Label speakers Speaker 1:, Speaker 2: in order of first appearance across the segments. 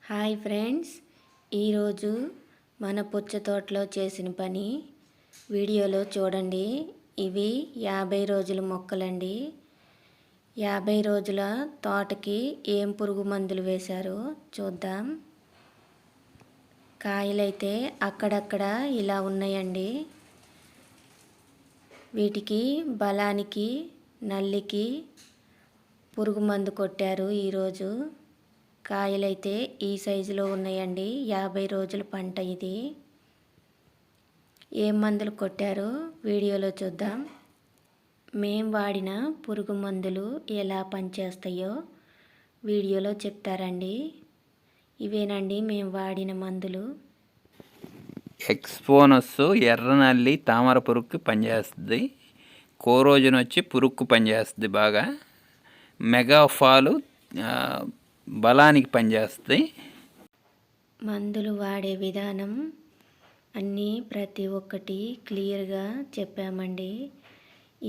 Speaker 1: Hi friends, ఈరోజు మన పుచ్చ తోటలో చేసిన పని వీడియోలో చూడండి. ఇవి 50 రోజుల మొక్కలండి. 50 రోజుల తోటకి ఏం పురుగు మందులు వేశారో చూద్దాం. కాయలైతే అక్కడక్కడ ఇలా ఉన్నాయండి. వీటికి బలానికి నల్లికి పురుగు మందు కొట్టారు ఈరోజు. కాయలైతే ఈ సైజులో ఉన్నాయండి. 50 రోజుల పంట ఇది. ఏం మందులు కొట్టారో వీడియోలో చూద్దాం. మేం వాడిన పురుగు మందులు ఎలా పనిచేస్తాయో వీడియోలో చెప్తారండి. ఇవేనండి మేము వాడిన మందులు.
Speaker 2: ఎక్స్పోనస్ ఎర్రనల్లి తామర పురుగుకి పనిచేస్తుంది. కోరోజన్ వచ్చి పురుగుకు పనిచేస్తుంది బాగా. మెగాఫాలు బలానికి పనిచేస్తుంది.
Speaker 1: మందులు వాడే విధానం అన్నీ ప్రతి ఒక్కటి క్లియర్గా చెప్పామండి.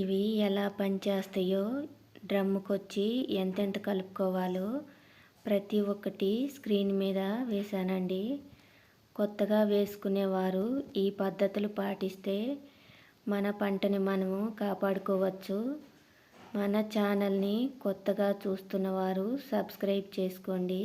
Speaker 1: ఇవి ఎలా పనిచేస్తాయో, డ్రమ్ముకొచ్చి ఎంతెంత కలుపుకోవాలో ప్రతి ఒక్కటి స్క్రీన్ మీద వేశానండి. కొత్తగా వేసుకునేవారు ఈ పద్ధతులు పాటిస్తే మన పంటని మనము కాపాడుకోవచ్చు. మన ఛానల్ని కొత్తగా చూస్తున్నవారు సబ్స్క్రైబ్ చేసుకోండి.